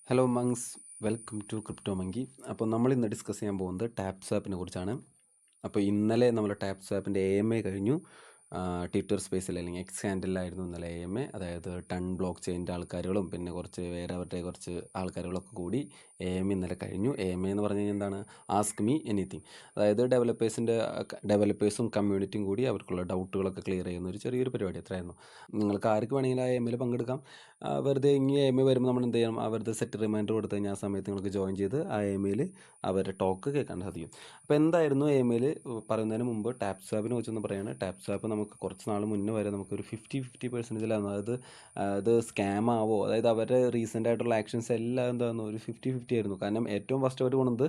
Hello mungs, welcome to crypto monkey. അപ്പോൾ നമ്മളിന്ന് discuss ചെയ്യാൻ പോകുന്നത് ടാപ്പ് സ്വാപ്പിനെ കുറിച്ചാണ്. അപ്പോൾ ഇന്നലെ നമ്മൾ ടാപ്പ് സ്വാപ്പിൻ്റെ AMA കഴിഞ്ഞു. ട്വിറ്റർ സ്പേസിൽ അല്ലെങ്കിൽ എക്സ് ഹാൻഡിലായിരുന്നു ഇന്നലെ AMA. അതായത് ടൺ ബ്ലോക്ക് ചെയിൻ്റെ ആൾക്കാരുകളും പിന്നെ അവരുടെ കുറച്ച് ആൾക്കാരുകളൊക്കെ കൂടി AMA ഇന്നലെ കഴിഞ്ഞു. AMA എന്ന് പറഞ്ഞു കഴിഞ്ഞാൽ എന്താണ്? Ask me anything. അതായത് ഡെവലപ്പേഴ്സും കമ്മ്യൂണിറ്റിയും കൂടി അവർക്കുള്ള ഡൗട്ടുകളൊക്കെ ക്ലിയർ ചെയ്യുന്ന ഒരു ചെറിയൊരു പരിപാടി. എത്രയായിരുന്നു? നിങ്ങൾക്ക് ആർക്ക് വേണമെങ്കിലും ആ AMAയിൽ പങ്കെടുക്കാം. വെറുതെ ഇങ്ങനെ AMA വരുമ്പോൾ നമ്മൾ എന്ത് ചെയ്യണം? അവരുടെ സെറ്റ് റിമൈൻഡർ കൊടുത്തു കഴിഞ്ഞാൽ ആ സമയത്ത് നിങ്ങൾക്ക് ജോയിൻ ചെയ്ത് ആ AMAയിൽ അവരുടെ ടോക്ക് കേൾക്കാൻ സാധിക്കും. അപ്പോൾ എന്തായിരുന്നു AMAയിൽ പറയുന്നതിന് മുമ്പ് ടാപ്പ് സ്വാപ്പിനെ കുറിച്ചൊന്ന് പറയുകയാണ്. ടാപ്പ് സ്വാപ്പ് നമുക്ക് കുറച്ച് നാൾ മുന്നേ വരെ നമുക്കൊരു 50% അതായത് അത് സ്കാം ആവോ, അതായത് അവരുടെ റീസെൻ്റ് ആയിട്ടുള്ള ആക്ഷൻസ് എല്ലാം എന്തായിരുന്നു ഒരു 50-50 ആയിരുന്നു. കാരണം ഏറ്റവും ഫസ്റ്റ് അവർ കൊണ്ടത്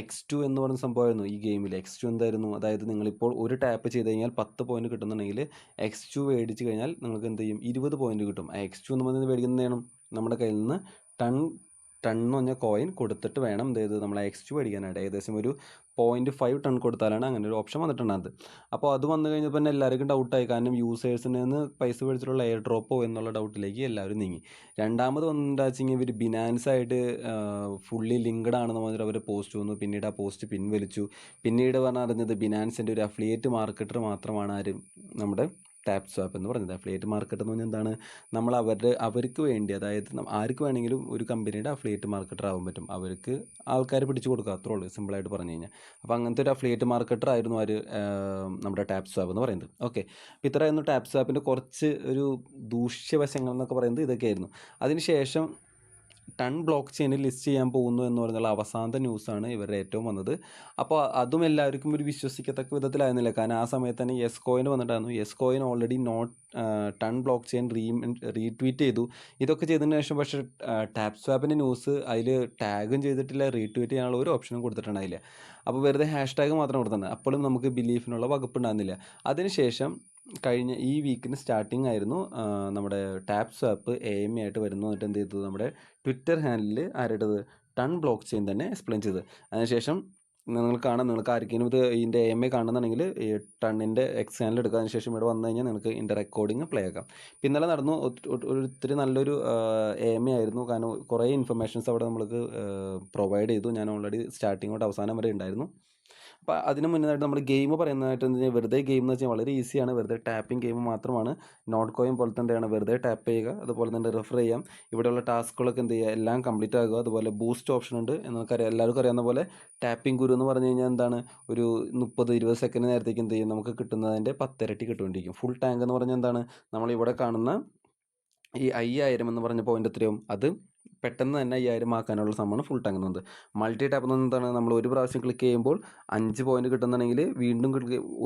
X2 എന്ന് പറയുന്ന സംഭവമായിരുന്നു ഈ ഗെയിമിൽ. X2 എന്തായിരുന്നു? അതായത് നിങ്ങളിപ്പോൾ ഒരു ടാപ്പ് ചെയ്ത് കഴിഞ്ഞാൽ 10 പോയിന്റ് കിട്ടുന്നുണ്ടെങ്കിൽ X2 മേടിച്ച് കഴിഞ്ഞാൽ നിങ്ങൾക്ക് എന്ത് ചെയ്യും? 20 പോയിന്റ് കിട്ടും. ആ X2 എന്ന് പറയുന്നത് മേടിക്കുന്നത് വേണം നമ്മുടെ കയ്യിൽ നിന്ന് ടൺ എന്ന് പറഞ്ഞ കോയിൻ കൊടുത്തിട്ട് വേണം എന്ത് നമ്മൾ X2 മേടിക്കാനായിട്ട്. ഏകദേശം ഒരു 0.5 ടൺ കൊടുത്താലാണ് അങ്ങനെ ഒരു ഓപ്ഷൻ വന്നിട്ടുണ്ടാകുന്നത്. അപ്പോൾ അത് വന്നു കഴിഞ്ഞപ്പോൾ തന്നെ എല്ലാവർക്കും ഡൗട്ടായി. കാരണം യൂസേഴ്സിൽ നിന്ന് പൈസ മേടിച്ചിട്ടുള്ള എയർ ഡ്രോപ്പോ എന്നുള്ള ഡൗട്ടിലേക്ക് എല്ലാവരും നീങ്ങി. രണ്ടാമത് വന്നിട്ടുണ്ടെങ്കിൽ ഇവർ ബിനാൻസ് ആയിട്ട് ഫുള്ളി ലിങ്ക്ഡ് ആണെന്ന് പറഞ്ഞിട്ട് അവർ പോസ്റ്റ് വന്നു. പിന്നീട് ആ പോസ്റ്റ് പിൻവലിച്ചു. പിന്നീട് പറഞ്ഞറിഞ്ഞത് ബിനാൻസിൻ്റെ ഒരു അഫിലിയേറ്റ് മാർക്കറ്റർ മാത്രമാണ് നമ്മുടെ ടാപ്പ് സ്വാപ്പ് എന്ന് പറയുന്നത്. അഫിലിയേറ്റ് മാർക്കറ്റ് എന്ന് പറഞ്ഞാൽ എന്താണ്? നമ്മൾ അവർക്ക് വേണ്ടി, അതായത് ആർക്ക് വേണമെങ്കിലും ഒരു കമ്പനിയുടെ അഫിലിയേറ്റ് മാർക്കറ്റർ ആവാൻ പറ്റും. അവർക്ക് ആൾക്കാരെ പിടിച്ചു കൊടുക്കുക, അത്രേ ഉള്ളൂ, സിമ്പിളായിട്ട് പറഞ്ഞു കഴിഞ്ഞാൽ. അപ്പോൾ അങ്ങനത്തെ ഒരു അഫിലിയേറ്റ് മാർക്കറ്റർ ആയിരുന്നു നമ്മുടെ ടാപ്പ് സ്വാപ്പ് എന്ന് പറയുന്നത്. ഓക്കെ, അപ്പോൾ ഇത്രയായിരുന്നു ടാപ്പ് സ്വാപ്പിൻ്റെ കുറച്ച് ഒരു ദൂഷ്യവശങ്ങൾ എന്നൊക്കെ പറയുന്നത് ഇതൊക്കെയായിരുന്നു. അതിനുശേഷം ടൺ ബ്ലോക്ക് ചെയിനിൽ ലിസ്റ്റ് ചെയ്യാൻ പോകുന്നു എന്ന് പറഞ്ഞുള്ള അവസാനത്തെ ന്യൂസാണ് ഇവരുടെ ഏറ്റവും വന്നത്. അപ്പോൾ അതും എല്ലാവർക്കും ഒരു വിശ്വസിക്കത്തക്ക വിധത്തിലായിരുന്നില്ല. കാരണം ആ സമയത്ത് തന്നെ യെസ് കോയിൻ വന്നിട്ടായിരുന്നു. Yes coin already TON blockchain retweet ചെയ്തു. ഇതൊക്കെ ചെയ്തതിന് ശേഷം പക്ഷേ ടാപ്പ് സ്വാപ്പിൻ്റെ ന്യൂസ് അതിൽ ടാഗും ചെയ്തിട്ടില്ല, റീട്വീറ്റ് ചെയ്യാനുള്ള ഒരു ഓപ്ഷനും കൊടുത്തിട്ടുണ്ടായില്ല. അപ്പോൾ വെറുതെ #ടാഗ് മാത്രം കൊടുത്തത്. അപ്പോഴും നമുക്ക് ബിലീഫിനുള്ള വകുപ്പുണ്ടായിരുന്നില്ല. അതിനുശേഷം കഴിഞ്ഞ ഈ വീക്കിന് സ്റ്റാർട്ടിങ് ആയിരുന്നു നമ്മുടെ ടാപ്പ് സ്വാപ്പ് AMA ആയിട്ട് വരുന്നു. എന്നിട്ട് എന്ത് ചെയ്തു? നമ്മുടെ ട്വിറ്റർ ഹാൻഡിൽ ആരുടേത്? ടൺ ബ്ലോക്ക് ചെയിൻ തന്നെ എക്സ്പ്ലെയിൻ ചെയ്ത്. അതിനുശേഷം നിങ്ങൾക്ക് ആർക്കെങ്കിലും ഇതിൻ്റെ AMA കാണുന്നുണ്ടെങ്കിൽ ഈ ടണ്ണിൻ്റെ എക്സ് ചാനൽ എടുക്കുക. അതിനുശേഷം ഇവിടെ വന്നു കഴിഞ്ഞാൽ നിങ്ങൾക്ക് ഇതിൻ്റെ റെക്കോർഡിങ് പ്ലേ ആക്കാം. ഇന്നലെ നടന്നു. ഒത്തിരി നല്ലൊരു AMA ആയിരുന്നു. കാരണം കുറേ ഇൻഫർമേഷൻസ് അവിടെ നമ്മൾക്ക് പ്രൊവൈഡ് ചെയ്തു. ഞാൻ ഓൾറെഡി സ്റ്റാർട്ടിങ് തൊട്ട് അവസാനം വരെ ഉണ്ടായിരുന്നു. അപ്പോൾ അതിന് മുന്നേയായിട്ട് നമ്മൾ ഗെയിം പറയുന്നതായിട്ട് എന്താ വെച്ചാൽ, വെറുതെ ഗെയിം എന്ന് വെച്ചാൽ വളരെ ഈസിയാണ്. വെറുതെ ടാപ്പിംഗ് ഗെയിം മാത്രമാണ്. നോട്ട് കോയിൻ പോലെ തന്നെയാണ്. വെറുതെ ടാപ്പ് ചെയ്യുക, അതുപോലെ തന്നെ റെഫർ ചെയ്യാം. ഇവിടെയുള്ള ടാസ്കുകളൊക്കെ എന്ത് ചെയ്യുക? എല്ലാം കംപ്ലീറ്റ് ആകുക. അതുപോലെ ബൂസ്റ്റ് ഓപ്ഷൻ ഉണ്ട്. നമുക്കറിയാം, എല്ലാവർക്കും അറിയാവുന്ന പോലെ ടാപ്പിംഗ് ഗുരു എന്ന് പറഞ്ഞു കഴിഞ്ഞാൽ എന്താണ്? ഒരു 30-20 സെക്കൻഡ് നേരത്തേക്ക് എന്ത് ചെയ്യും? നമുക്ക് കിട്ടുന്നതിൻ്റെ 10 ഇരട്ടി കിട്ടുകൊണ്ടിരിക്കും. ഫുൾ ടാങ്ക് എന്ന് പറഞ്ഞാൽ എന്താണ്? നമ്മളിവിടെ കാണുന്ന ഈ 5000 എന്ന് പറഞ്ഞ പോയിന്റ് എത്രയും അത് പെട്ടെന്ന് തന്നെ 5000 ആക്കാനുള്ള സംഭവമാണ് ഫുൾ ടാങ്ക് എന്നത്. മൾട്ടി ടാപ്പ് എന്ന് എന്താണ്? നമ്മൾ ഒരു പ്രാവശ്യം ക്ലിക്ക് ചെയ്യുമ്പോൾ 5 പോയിന്റ് കിട്ടുന്നുണ്ടെങ്കിൽ വീണ്ടും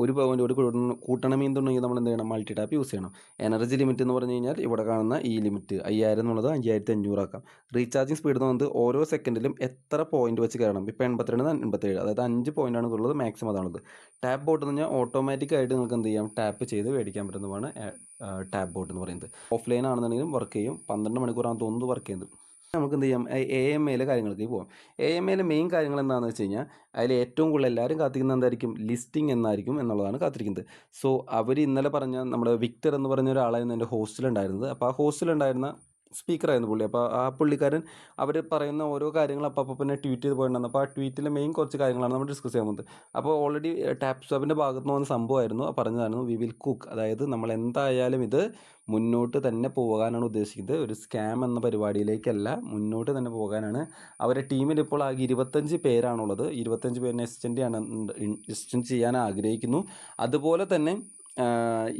ഒരു പോയിന്റ് കൂട്ടണമെന്നുണ്ടെങ്കിൽ നമ്മൾ എന്ത് ചെയ്യണം? മൾട്ടി ടാപ്പ് യൂസ് ചെയ്യണം. എനർജി ലിമിറ്റ് എന്ന് പറഞ്ഞു കഴിഞ്ഞാൽ ഇവിടെ കാണുന്ന ഈ ലിമിറ്റ് 5000 എന്നുള്ളത് 5500 ആക്കാം. റീചാർജിങ് സ്പീഡ് എന്ന് പറയുന്നത് ഓരോ സെക്കൻഡിലും എത്ര പോയിന്റ് വെച്ച് കയറണം. ഇപ്പോൾ 82 87, അതായത് 5 പോയിന്റാണ് ഉള്ളത്. മാക്സിമം അതാണുള്ളത്. ടാപ്പ് ബോട്ട് എന്ന് പറഞ്ഞാൽ ഓട്ടോമാറ്റിക്കായിട്ട് നിങ്ങൾക്ക് എന്ത് ചെയ്യാം? ടാപ്പ് ചെയ്ത് മേടിക്കാൻ പറ്റുന്നതാണ് ടാപ്പ് ബോട്ട് എന്ന് പറയുന്നത്. ഓഫ്ലൈൻ ആണെന്നുണ്ടെങ്കിലും വർക്ക് ചെയ്യും. 12 മണിക്കൂറാണ് തോന്നുന്നു വർക്ക് ചെയ്യുന്നത്. നമുക്ക് എന്ത് ചെയ്യാം? AMAയിലെ കാര്യങ്ങൾക്ക് പോകാം. AMAയിലെ മെയിൻ കാര്യങ്ങൾ എന്താണെന്ന് വെച്ച് കഴിഞ്ഞാൽ, അതിൽ ഏറ്റവും കൂടുതൽ എല്ലാവരും കാത്തിരിക്കുന്നത് എന്തായിരിക്കും? ലിസ്റ്റിംഗ് എന്നായിരിക്കും എന്നുള്ളതാണ് കാത്തിരിക്കുന്നത്. സോ അവർ ഇന്നലെ പറഞ്ഞ നമ്മുടെ വിക്ടർ എന്ന് പറഞ്ഞ ഒരാളായിരുന്നു എൻ്റെ ഹോസ്റ്റലുണ്ടായിരുന്നത്. അപ്പോൾ ആ ഹോസ്റ്റലുണ്ടായിരുന്ന സ്പീക്കറായിരുന്നു പുള്ളി. അപ്പോൾ ആ പുള്ളിക്കാരൻ അവർ പറയുന്ന ഓരോ കാര്യങ്ങൾ അപ്പോൾ പിന്നെ ട്വീറ്റ് ചെയ്ത് പോയിട്ടുണ്ടായിരുന്നു. അപ്പോൾ ആ ട്വീറ്റിലെ മെയിൻ കുറച്ച് കാര്യങ്ങളാണ് നമ്മൾ ഡിസ്കസ് ചെയ്യാൻ പോകുന്നത്. അപ്പോൾ ഓൾറെഡി ടാപ്പ് സ്വാപ്പിൻ്റെ ഭാഗത്ത് നിന്ന് വന്ന സംഭവമായിരുന്നു. പറഞ്ഞതായിരുന്നു വി വിൽ കുക്ക്, അതായത് നമ്മൾ എന്തായാലും ഇത് മുന്നോട്ട് തന്നെ പോകാനാണ് ഉദ്ദേശിക്കുന്നത്. ഒരു സ്കാം എന്ന പരിപാടിയിലേക്കല്ല, മുന്നോട്ട് തന്നെ പോകാനാണ്. അവരുടെ ടീമിൽ ഇപ്പോൾ ആകെ 25 പേരാണുള്ളത്. 25 പേരിനെ എക്സ്റ്റെൻഡ് ചെയ്യാൻ ആഗ്രഹിക്കുന്നു. അതുപോലെ തന്നെ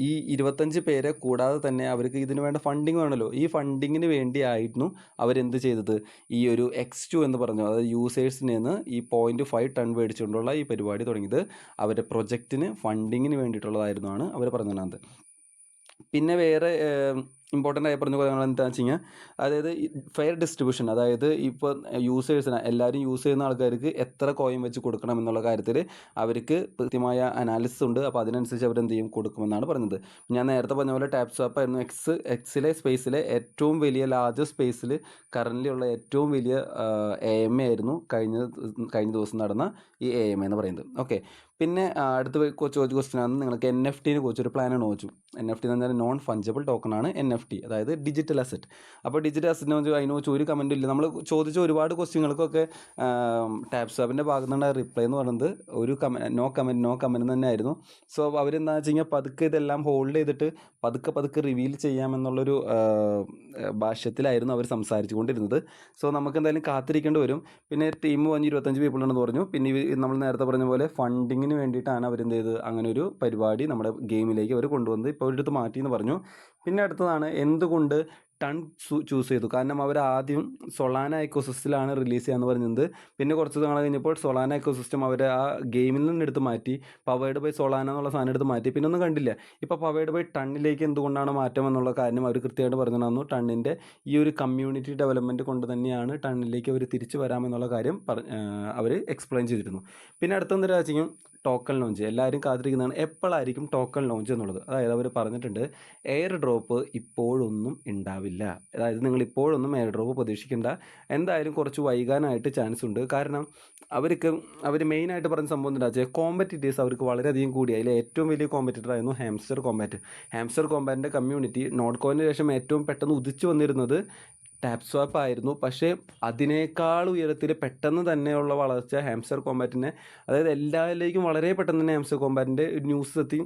ഈ 25 പേരെ കൂടാതെ തന്നെ അവർക്ക് ഇതിന് വേണ്ട ഫണ്ടിങ് വേണമല്ലോ. ഈ ഫണ്ടിങ്ങിന് വേണ്ടിയായിരുന്നു അവരെന്ത് ചെയ്തത്? ഈ ഒരു X2 എന്ന് പറഞ്ഞു, അതായത് യൂസേഴ്സിൽ നിന്ന് ഈ 0.5 ടൺ മേടിച്ചുകൊണ്ടുള്ള ഈ പരിപാടി തുടങ്ങിയത് അവരുടെ പ്രൊജക്റ്റിന് ഫണ്ടിങ്ങിന് വേണ്ടിയിട്ടുള്ളതായിരുന്നാണ് അവർ പറഞ്ഞത്. പിന്നെ വേറെ ഇമ്പോർട്ടൻ്റ് ആയി പറഞ്ഞ കാര്യങ്ങൾ എന്താണെന്ന് വെച്ച് കഴിഞ്ഞാൽ, അതായത് ഫെയർ ഡിസ്ട്രിബ്യൂഷൻ, അതായത് ഇപ്പോൾ യൂസേഴ്സിന് എല്ലാവരും യൂസ് ചെയ്യുന്ന ആൾക്കാർക്ക് എത്ര കോയിൻ വെച്ച് കൊടുക്കണം എന്നുള്ള കാര്യത്തിൽ അവർക്ക് കൃത്യമായ അനാലിസിസ് ഉണ്ട്. അപ്പോൾ അതിനനുസരിച്ച് അവരെന്ത് ചെയ്യും? കൊടുക്കുമെന്നാണ് പറഞ്ഞത്. ഞാൻ നേരത്തെ പറഞ്ഞ പോലെ ടാപ്പ് സ്വാപ്പ് ആയിരുന്നു എക്സിലെ സ്പേസിലെ ഏറ്റവും വലിയ ലാർജ് സ്പേസിൽ കറൻ്റ് ഉള്ള ഏറ്റവും വലിയ AMA ആയിരുന്നു കഴിഞ്ഞ ദിവസം നടന്ന ഈ AMA എന്ന് പറയുന്നത്. ഓക്കെ, പിന്നെ അടുത്ത ചോദിച്ച ക്വസ്റ്റ്യൻ ആണ് നിങ്ങൾക്ക് NFT കുറിച്ചൊരു പ്ലാനാണ് ചോദിച്ചു. NFT എന്ന് പറഞ്ഞാൽ നോൺ ഫഞ്ചബിൾ ടോക്കൺ ആണ് NFT, അതായത് ഡിജിറ്റൽ അസറ്റ്. അപ്പോൾ ഡിജിറ്റൽ അസറ്റിനെ കുറിച്ച് അതിനെ കുറിച്ച് ഒരു കമൻറ്റും ഇല്ല. നമ്മൾ ചോദിച്ച ഒരുപാട് ക്വസ്റ്റ്യങ്ങൾക്കൊക്കെ ടാപ്സ്വാപ്പിൻ്റെ ഭാഗത്തു നിന്നുള്ള റിപ്ലൈ എന്ന് പറയുന്നത് ഒരു നോ കമൻറ്റ് തന്നെയായിരുന്നു. സോ അവരെന്താ വെച്ച് കഴിഞ്ഞാൽ പതുക്കെ ഇതെല്ലാം ഹോൾഡ് ചെയ്തിട്ട് പതുക്കെ റിവീൽ ചെയ്യാമെന്നുള്ളൊരു ഭാഷ്യത്തിലായിരുന്നു അവർ സംസാരിച്ചു കൊണ്ടിരുന്നത്. സോ നമുക്ക് എന്തായാലും കാത്തിരിക്കേണ്ടി വരും. പിന്നെ ടീം 25 പീപ്പിൾ ഉണ്ടെന്ന് പറഞ്ഞു. പിന്നെ നമ്മൾ നേരത്തെ പറഞ്ഞ പോലെ ഫണ്ടിങ്ങിന് വേണ്ടിയിട്ടാണ് അവരെന്ത് ചെയ്തത്, അങ്ങനെ ഒരു പരിപാടി നമ്മുടെ ഗെയിമിലേക്ക് അവർ കൊണ്ടുവന്നത്. ഇപ്പോൾ അവരെടുത്ത് മാറ്റി എന്ന് പറഞ്ഞു. പിന്നെ അടുത്തതാണ് എന്തുകൊണ്ട് ടൺ ചൂസ് ചെയ്തു. കാരണം അവർ ആദ്യം സൊളാന എക്കോസിസ്റ്റത്തിലാണ് റിലീസ് ചെയ്യാന്ന് പറഞ്ഞത്. പിന്നെ കുറച്ച് നാൾ കഴിഞ്ഞപ്പോൾ സൊളാന എക്കോസിസ്റ്റം അവർ ആ ഗെയിമിൽ നിന്ന് എടുത്ത് മാറ്റി പവേർഡ് ബൈ സൊളാന എന്നുള്ള സാധനം എടുത്ത് മാറ്റി. പിന്നെ ഒന്നും കണ്ടില്ല. ഇപ്പോൾ പവേർഡ് ബൈ ടണ്ണിലേക്ക് എന്തുകൊണ്ടാണ് മാറ്റം എന്നുള്ള കാര്യം അവർ കൃത്യമായിട്ട് പറഞ്ഞു തന്നു. ടണ്ണിൻ്റെ ഈ ഒരു കമ്മ്യൂണിറ്റി ഡെവലപ്മെൻറ്റ് കൊണ്ട് തന്നെയാണ് ടണ്ണിലേക്ക് അവർ തിരിച്ചു വരാമെന്നുള്ള കാര്യം അവർ എക്സ്പ്ലെയിൻ ചെയ്തിരുന്നു. പിന്നെ അടുത്തെന്താ വെച്ചാൽ ടോക്കൺ ലോഞ്ച് എല്ലാവരും കാത്തിരിക്കുന്നതാണ്. എപ്പോഴായിരിക്കും ടോക്കൺ ലോഞ്ച് എന്നുള്ളത്. അതായത് അവർ പറഞ്ഞിട്ടുണ്ട് എയർ ഡ്രോപ്പ് ഇപ്പോഴൊന്നും ഉണ്ടാവില്ല. അതായത് നിങ്ങൾ ഇപ്പോഴൊന്നും എയർ ഡ്രോപ്പ് പ്രതീക്ഷിക്കേണ്ട, എന്തായാലും കുറച്ച് വൈകാനായിട്ട് ചാൻസ് ഉണ്ട്. കാരണം അവർ മെയിനായിട്ട് പറഞ്ഞ സംഭവം എന്താ വെച്ചാൽ കോമ്പറ്റീറ്റേഴ്സ് അവർക്ക് വളരെയധികം കൂടി. അതിൽ ഏറ്റവും വലിയ കോമ്പറ്റീറ്റർ ആയിരുന്നു ഹാംസ്റ്റർ കോമ്പാറ്റിൻ്റെ കമ്മ്യൂണിറ്റി നോട്ട് കോയിന് ശേഷം ഏറ്റവും പെട്ടെന്ന് ഉദിച്ചു വന്നിരുന്നത് ടാപ്സ്വാപ്പ് ആയിരുന്നു. പക്ഷേ അതിനേക്കാൾ ഉയരത്തിൽ പെട്ടെന്ന് തന്നെയുള്ള വളർച്ച ഹാംസ്റ്റർ കോമ്പാറ്റിനെ, അതായത് എല്ലാവരിലേക്കും വളരെ പെട്ടെന്ന് തന്നെ ഹാംസ്റ്റർ കോമ്പാറ്റിൻ്റെ ന്യൂസ് എത്തി.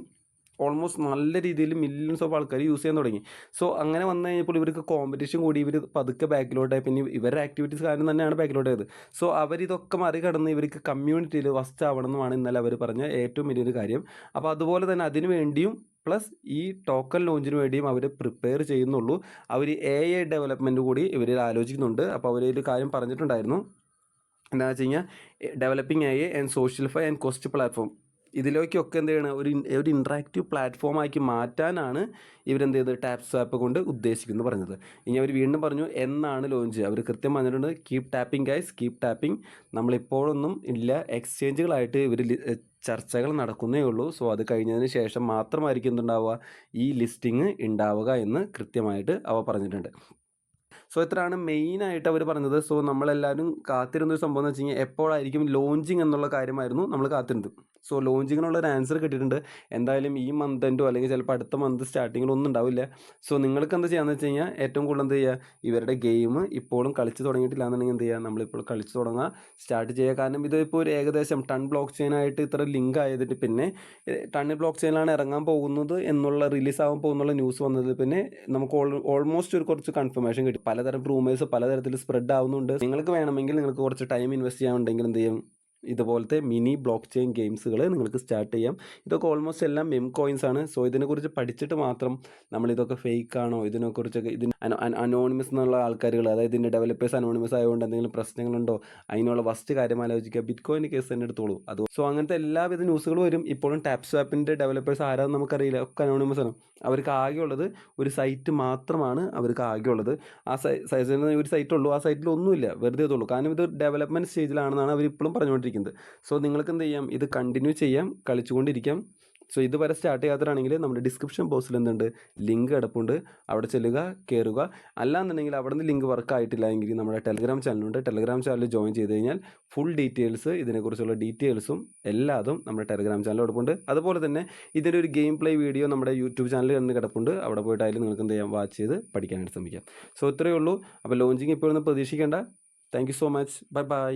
ഓൾമോസ്റ്റ് നല്ല രീതിയിൽ മില്യൺസ് ഓഫ് ആൾക്കാർ യൂസ് ചെയ്യാൻ തുടങ്ങി. സോ അങ്ങനെ വന്നു കഴിഞ്ഞപ്പോൾ ഇവർക്ക് കോമ്പറ്റീഷൻ കൂടി, ഇവർ പതുക്കെ ബാക്കിലോട്ടായി. പിന്നെ ഇവരുടെ ആക്ടിവിറ്റീസ് കാരണം തന്നെയാണ് ബാക്കിലോട്ടായത്. സോ അവരിതൊക്കെ മറികടന്ന് ഇവർക്ക് കമ്മ്യൂണിറ്റിയിൽ ഫസ്റ്റ് ആവണം എന്നാണ് ഇന്നലെ അവർ പറഞ്ഞ ഏറ്റവും വലിയൊരു കാര്യം. അപ്പോൾ അതുപോലെ തന്നെ അതിനു വേണ്ടിയും പ്ലസ് ഈ ടോക്കൺ ലോഞ്ചിന് വേണ്ടിയും അവർ പ്രിപ്പയർ ചെയ്യുന്നുള്ളൂ. അവർ AI ഡെവലപ്മെൻറ്റ് കൂടി ഇവർ ആലോചിക്കുന്നുണ്ട്. അപ്പോൾ അവരൊരു കാര്യം പറഞ്ഞിട്ടുണ്ടായിരുന്നു, എന്താണെന്ന് വെച്ച് കഴിഞ്ഞാൽ developing AI and socialfi and cost platform, ഇതിലേക്കൊക്കെ എന്ത് ചെയ്യണം, ഒരു ഇൻട്രാക്റ്റീവ് പ്ലാറ്റ്ഫോമാക്കി മാറ്റാനാണ് ഇവരെന്ത് ചെയ്ത് ടാപ്സ്വാപ്പ് കൊണ്ട് ഉദ്ദേശിക്കുന്നത് പറഞ്ഞത്. ഇനി അവർ വീണ്ടും പറഞ്ഞു എന്നാണ് ലോഞ്ച്. അവർ കൃത്യം പറഞ്ഞിട്ടുണ്ട് keep tapping guys, keep tapping. നമ്മളിപ്പോഴൊന്നും ഇല്ല, എക്സ്ചേഞ്ചുകളായിട്ട് ഇവർ ചർച്ചകൾ നടക്കുന്നേ ഉള്ളൂ. സോ അത് കഴിഞ്ഞതിന് ശേഷം മാത്രമായിരിക്കും എന്തുണ്ടാവുക, ഈ ലിസ്റ്റിംഗ് ഉണ്ടാവുക എന്ന് കൃത്യമായിട്ട് അവ പറഞ്ഞിട്ടുണ്ട്. സോ ഇത്രയാണ് മെയിനായിട്ട് അവർ പറഞ്ഞത്. സോ നമ്മളെല്ലാവരും കാത്തിരുന്നൊരു സംഭവം എന്ന് വെച്ച് കഴിഞ്ഞാൽ എപ്പോഴായിരിക്കും ലോഞ്ചിങ് എന്നുള്ള കാര്യമായിരുന്നു നമ്മൾ കാത്തിരുന്നത്. സോ ലോഞ്ചിങ്ങിനുള്ള ഒരു ആൻസർ കിട്ടിയിട്ടുണ്ട്. എന്തായാലും ഈ മന്ത് എൻഡോ അല്ലെങ്കിൽ ചിലപ്പോൾ അടുത്ത മന്ത് സ്റ്റാർട്ടിങ്ങിൽ ഒന്നും ഉണ്ടാവില്ല. സോ നിങ്ങൾക്ക് എന്താ ചെയ്യാന്ന് വെച്ച് കഴിഞ്ഞാൽ ഏറ്റവും കൂടുതൽ എന്ത് ചെയ്യുക, ഇവരുടെ ഗെയിം ഇപ്പോഴും കളിച്ച് തുടങ്ങിയിട്ടില്ല എന്നുണ്ടെങ്കിൽ എന്ത് ചെയ്യുക, നമ്മളിപ്പോൾ കളിച്ച് തുടങ്ങുക, സ്റ്റാർട്ട് ചെയ്യുക. കാരണം ഇതിപ്പോൾ ഒരു ഏകദേശം ടൺ ബ്ലോക്ക് ചെയിനായിട്ട് ഇത്ര ലിങ്ക് ആയതിട്ട് പിന്നെ ടൺ ബ്ലോക്ക് ചെയിനിലാണ് ഇറങ്ങാൻ പോകുന്നത് എന്നുള്ള റിലീസ് ആകാൻ പോകുന്നുള്ള ന്യൂസ് വന്നത് പിന്നെ നമുക്ക് ഓൾമോസ്റ്റ് ഒരു കുറച്ച് കൺഫർമേഷൻ കിട്ടി. പലതരം റൂമേഴ്സ് പലതരത്തിൽ സ്പ്രെഡ് ആവുന്നുണ്ട്. നിങ്ങൾക്ക് വേണമെങ്കിൽ നിങ്ങൾക്ക് കുറച്ച് ടൈം ഇൻവെസ്റ്റ് ചെയ്യാനുണ്ടെങ്കിൽ എന്ത് ചെയ്യും, ഇതുപോലത്തെ മിനി ബ്ലോക്ക് ചെയിൻ ഗെയിംസുകൾ നിങ്ങൾക്ക് സ്റ്റാർട്ട് ചെയ്യാം. ഇതൊക്കെ ഓൾമോസ്റ്റ് എല്ലാം മെം കോയിൻസ് ആണ്. സോ ഇതിനെക്കുറിച്ച് പഠിച്ചിട്ട് മാത്രം നമ്മളിതൊക്കെ ഫേക്ക് ആണോ, ഇതിനെക്കുറിച്ചൊക്കെ ഇതിന് അനോണിമസ് എന്നുള്ള ആൾക്കാരുകൾ, അതായത് ഇതിൻ്റെ ഡെവലപ്പേഴ്സ് അനോണിമസ് ആയതുകൊണ്ട് എന്തെങ്കിലും പ്രശ്നങ്ങളുണ്ടോ, അതിനുള്ള ഫസ്റ്റ് കാര്യം ആലോചിക്കുക. ബിറ്റ് കോയിൻ്റെ കേസ് തന്നെ എടുത്തോളൂ. അത് സോ അങ്ങനത്തെ എല്ലാവിധ ന്യൂസുകളും വരും. ഇപ്പോഴും ടാപ്സ്വാപ്പിൻ്റെ ഡെവലപ്പേഴ്സ് ആരാന്ന് നമുക്കറിയില്ല, ഒക്കെ അനോണിമസ് ആണ്. അവർക്ക് ആകെയുള്ളത് ഒരു സൈറ്റ് മാത്രമാണ്. അവർക്ക് ആകെയുള്ളത് ആ സൈറ്റിൽ ഒരു സൈറ്റ് ഉള്ളൂ. ആ സൈറ്റിൽ ഒന്നുമില്ല, വെറുതെ ഇതുള്ളൂ. കാരണം ഇത് ഡെവലപ്മെൻറ്റ് സ്റ്റേജിലാണെന്നാണ് അവർ ഇപ്പോഴും പറഞ്ഞുകൊണ്ടിരിക്കുന്നത്. സോ നിങ്ങൾക്ക് എന്ത് ചെയ്യാം, ഇത് കണ്ടിന്യൂ ചെയ്യാം, കളിച്ചുകൊണ്ടിരിക്കാം. സോ ഇതുവരെ സ്റ്റാർട്ട് ചെയ്യാത്തതാണെങ്കിൽ നമ്മുടെ ഡിസ്ക്രിപ്ഷൻ ബോക്സിൽ എന്തുണ്ട്, ലിങ്ക് കിടപ്പുണ്ട്. അവിടെ ചെല്ലുക, കയറുക. അല്ലാന്നുണ്ടെങ്കിൽ അവിടെ നിന്ന് ലിങ്ക് വർക്ക് ആയിട്ടില്ല എങ്കിൽ നമ്മുടെ ടെലഗ്രാം ചാനലുണ്ട്. ടെലഗ്രാം ചാനൽ ജോയിൻ ചെയ്ത് കഴിഞ്ഞാൽ ഫുൾ ഡീറ്റെയിൽസ്, ഇതിനെക്കുറിച്ചുള്ള ഡീറ്റെയിൽസും എല്ലാതും നമ്മുടെ ടെലഗ്രാം ചാനൽ കിടപ്പുണ്ട്. അതുപോലെ തന്നെ ഇതിൻ്റെ ഒരു ഗെയിം പ്ലേ വീഡിയോ നമ്മുടെ യൂട്യൂബ് ചാനലിൽ തന്നെ കിടപ്പുണ്ട്. അവിടെ പോയിട്ടായാലും നിങ്ങൾക്ക് എന്ത് ചെയ്യാം, വാച്ച് ചെയ്ത് പഠിക്കാനായിട്ട് ശ്രമിക്കാം. സോ ഇത്രയേ ഉള്ളൂ. അപ്പോൾ ലോഞ്ചിങ് ഇപ്പോഴൊന്നും പ്രതീക്ഷിക്കേണ്ട. Thank you so much. Bye by.